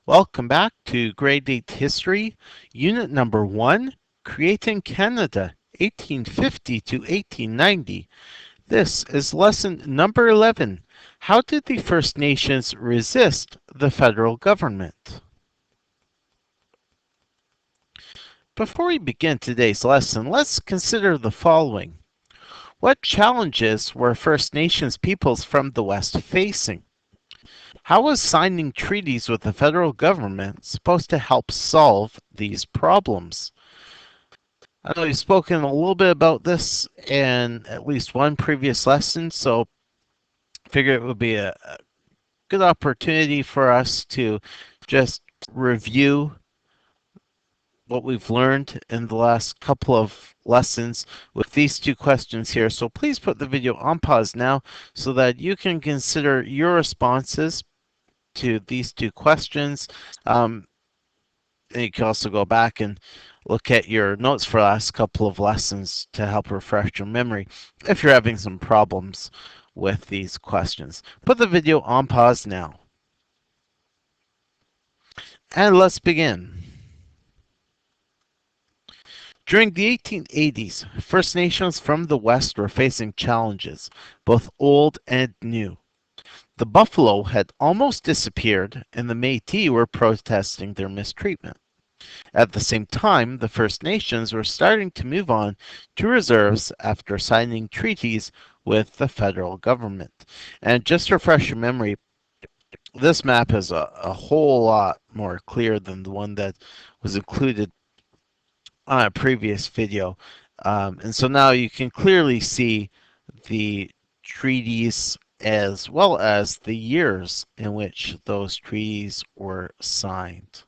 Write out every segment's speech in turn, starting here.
Welcome back to Grade 8 History, Unit Number 1, Creating Canada, 1850 to 1890. This is Lesson Number 11. How did the First Nations resist the federal government? Before we begin today's lesson, let's consider the following. What challenges were First Nations peoples from the West facing? How was signing treaties with the federal government supposed to help solve these problems? I know you've spoken a little bit about this in at least one previous lesson, so I figured it would be a good opportunity for us to just review what we've learned in the last couple of lessons with these two questions here. So please put the video on pause now so that you can consider your responses to these two questions. And you can also go back and look at your notes for the last couple of lessons to help refresh your memory if you're having some problems with these questions. Put the video on pause now. And let's begin. During the 1880s, First Nations from the West were facing challenges, both old and new. The buffalo had almost disappeared, and the Métis were protesting their mistreatment. At the same time, the First Nations were starting to move on to reserves after signing treaties with the federal government. And just to refresh your memory, this map is a whole lot more clear than the one that was included on a previous video. And so now you can clearly see the treaties as well as the years in which those treaties were signed.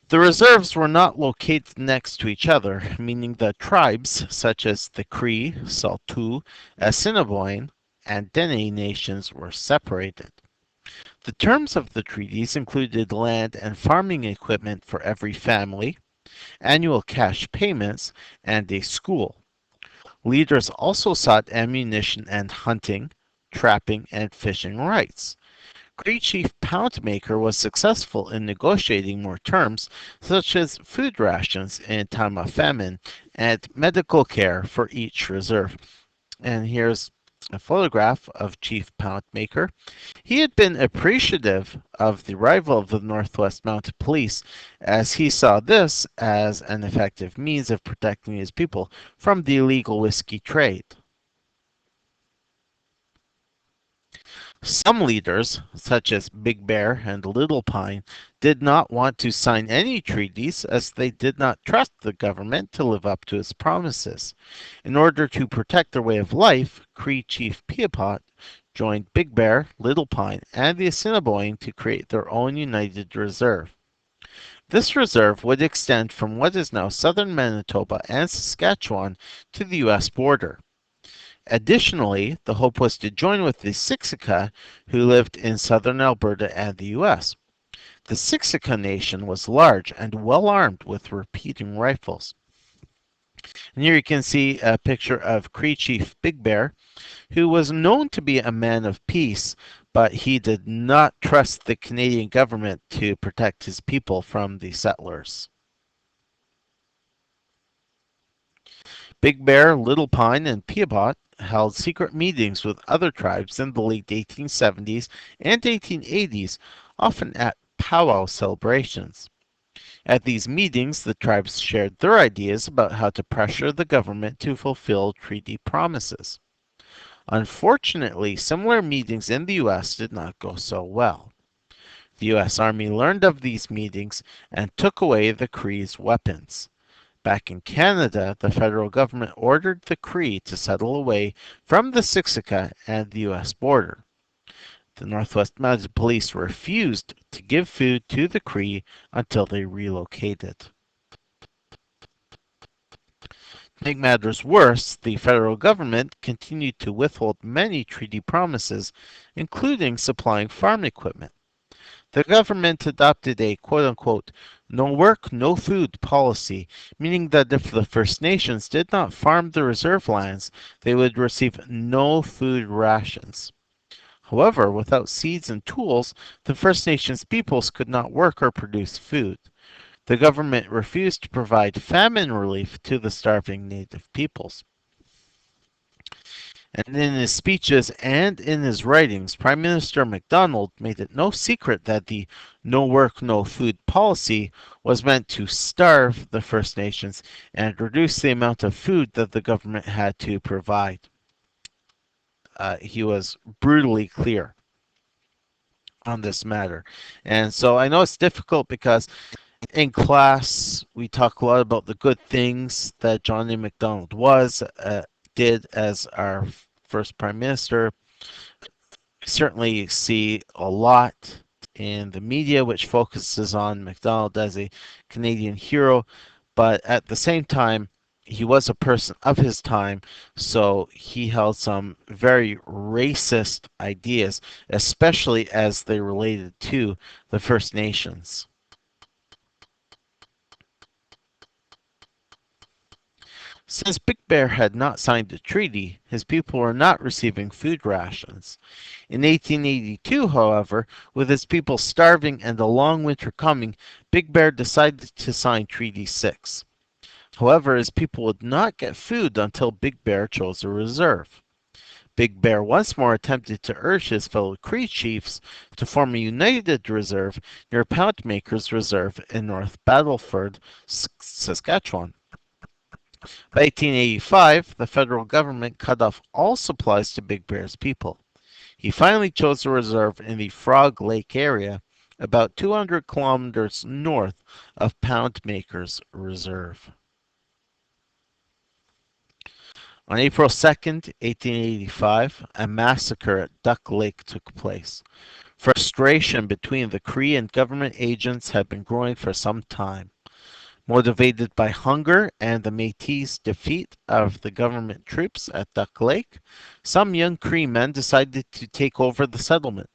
The reserves were not located next to each other, meaning that tribes such as the Cree, Saulteaux, Assiniboine, and Dene nations were separated. The terms of the treaties included land and farming equipment for every family, annual cash payments, and a school. Leaders also sought ammunition and hunting, trapping, and fishing rights. Cree Chief Poundmaker was successful in negotiating more terms, such as food rations in time of famine and medical care for each reserve. And here's a photograph of Chief Poundmaker. He had been appreciative of the arrival of the Northwest Mounted Police, as he saw this as an effective means of protecting his people from the illegal whiskey trade. Some leaders, such as Big Bear and Little Pine, did not want to sign any treaties as they did not trust the government to live up to its promises. In order to protect their way of life, Cree Chief Piapot joined Big Bear, Little Pine, and the Assiniboine to create their own united reserve. This reserve would extend from what is now southern Manitoba and Saskatchewan to the U.S. border. Additionally, the hope was to join with the Siksika, who lived in southern Alberta and the U.S. The Siksika nation was large and well armed with repeating rifles. And here you can see a picture of Cree Chief Big Bear, who was known to be a man of peace, but he did not trust the Canadian government to protect his people from the settlers. Big Bear, Little Pine, and Piapot held secret meetings with other tribes in the late 1870s and 1880s, often at powwow celebrations. At these meetings, the tribes shared their ideas about how to pressure the government to fulfill treaty promises. Unfortunately, similar meetings in the U.S. did not go so well. The U.S. Army learned of these meetings and took away the Cree's weapons. Back in Canada, the federal government ordered the Cree to settle away from the Siksika and the U.S. border. The Northwest Mounted Police refused to give food to the Cree until they relocated. To make matters worse, the federal government continued to withhold many treaty promises, including supplying farm equipment. The government adopted a quote-unquote no work, no food policy, meaning that if the First Nations did not farm the reserve lands, they would receive no food rations. However, without seeds and tools, the First Nations peoples could not work or produce food. The government refused to provide famine relief to the starving native peoples. And in his speeches and in his writings, Prime Minister Macdonald made it no secret that the no work, no food policy was meant to starve the First Nations and reduce the amount of food that the government had to provide. He was brutally clear on this matter. And so I know it's difficult because in class we talk a lot about the good things that John A. Macdonald did as our first prime minister. We certainly see a lot in the media which focuses on Macdonald as a Canadian hero, but at the same time, he was a person of his time, so he held some very racist ideas, especially as they related to the First Nations. Since Big Bear had not signed the treaty, his people were not receiving food rations. In 1882, however, with his people starving and a long winter coming, Big Bear decided to sign Treaty 6. However, his people would not get food until Big Bear chose a reserve. Big Bear once more attempted to urge his fellow Cree chiefs to form a united reserve near Poundmaker's Reserve in North Battleford, Saskatchewan. By 1885, the federal government cut off all supplies to Big Bear's people. He finally chose a reserve in the Frog Lake area, about 200 kilometers north of Poundmaker's Reserve. On April 2nd, 1885, a massacre at Duck Lake took place. Frustration between the Cree and government agents had been growing for some time. Motivated by hunger and the Métis' defeat of the government troops at Duck Lake, some young Cree men decided to take over the settlement.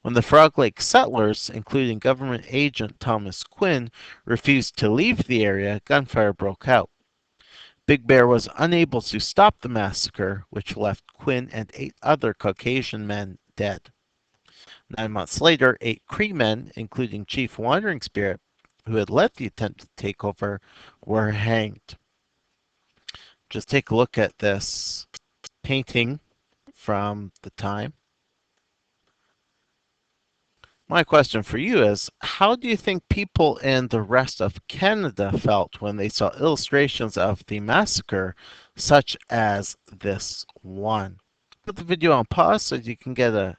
When the Frog Lake settlers, including government agent Thomas Quinn, refused to leave the area, gunfire broke out. Big Bear was unable to stop the massacre, which left Quinn and 8 other Caucasian men dead. 9 months later, 8 Cree men, including Chief Wandering Spirit, who had led the attempt to take over, were hanged. Just take a look at this painting from the time. My question for you is, how do you think people in the rest of Canada felt when they saw illustrations of the massacre such as this one? Put the video on pause so you can get a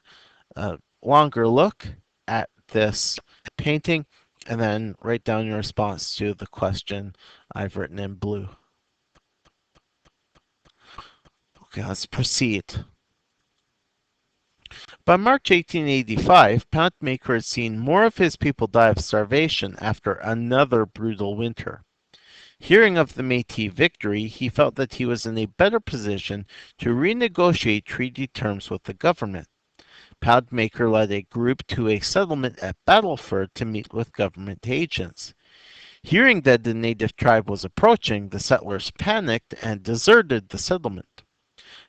longer look at this painting and then write down your response to the question I've written in blue. Okay, let's proceed. By March 1885, Poundmaker had seen more of his people die of starvation after another brutal winter. Hearing of the Métis victory, he felt that he was in a better position to renegotiate treaty terms with the government. Poundmaker led a group to a settlement at Battleford to meet with government agents. Hearing that the native tribe was approaching, the settlers panicked and deserted the settlement.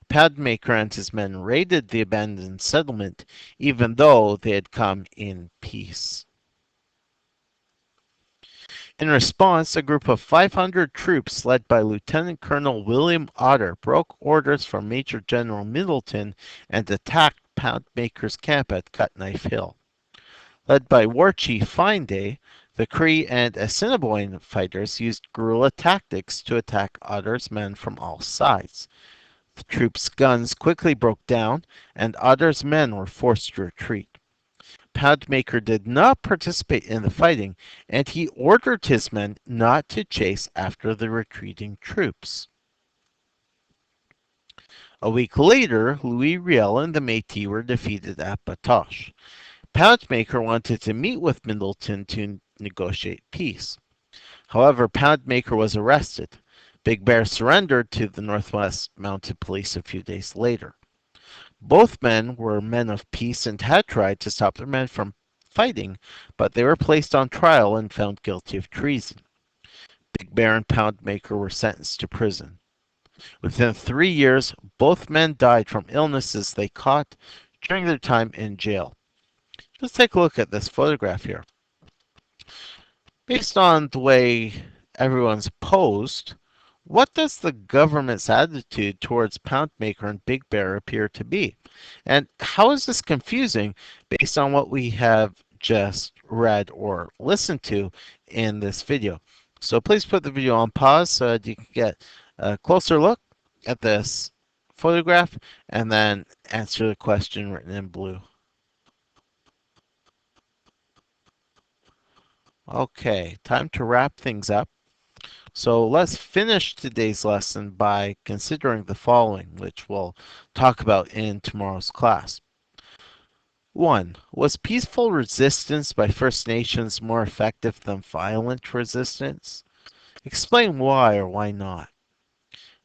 Poundmaker and his men raided the abandoned settlement, even though they had come in peace. In response, a group of 500 troops led by Lieutenant Colonel William Otter broke orders from Major General Middleton and attacked Poundmaker's camp at Cut Knife Hill. Led by War Chief Fine Day, the Cree and Assiniboine fighters used guerrilla tactics to attack Otter's men from all sides. The troops' guns quickly broke down, and Otter's men were forced to retreat. Poundmaker did not participate in the fighting, and he ordered his men not to chase after the retreating troops. A week later, Louis Riel and the Métis were defeated at Batoche. Poundmaker wanted to meet with Middleton to negotiate peace. However, Poundmaker was arrested. Big Bear surrendered to the Northwest Mounted Police a few days later. Both men were men of peace and had tried to stop their men from fighting, but they were placed on trial and found guilty of treason. Big Bear and Poundmaker were sentenced to prison. Within 3 years, both men died from illnesses they caught during their time in jail. Let's take a look at this photograph here. Based on the way everyone's posed, what does the government's attitude towards Poundmaker and Big Bear appear to be? And how is this confusing based on what we have just read or listened to in this video? So please put the video on pause so that you can get a closer look at this photograph and then answer the question written in blue. Okay, time to wrap things up. So let's finish today's lesson by considering the following, which we'll talk about in tomorrow's class. 1. Was peaceful resistance by First Nations more effective than violent resistance? Explain why or why not.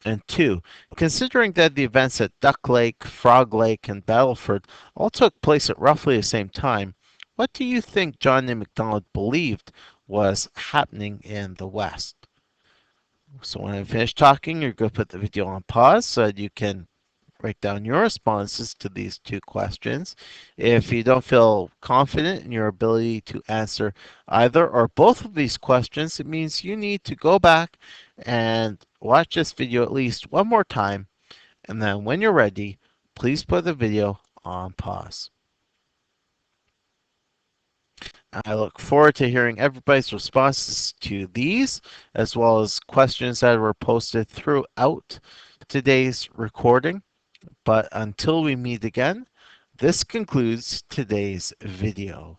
And 2. Considering that the events at Duck Lake, Frog Lake, and Battleford all took place at roughly the same time, what do you think John A. Macdonald believed was happening in the West? So when I finish talking, you're going to put the video on pause so that you can write down your responses to these two questions. If you don't feel confident in your ability to answer either or both of these questions, it means you need to go back and watch this video at least one more time. And then when you're ready, please put the video on pause. I look forward to hearing everybody's responses to these, as well as questions that were posted throughout today's recording. But until we meet again, this concludes today's video.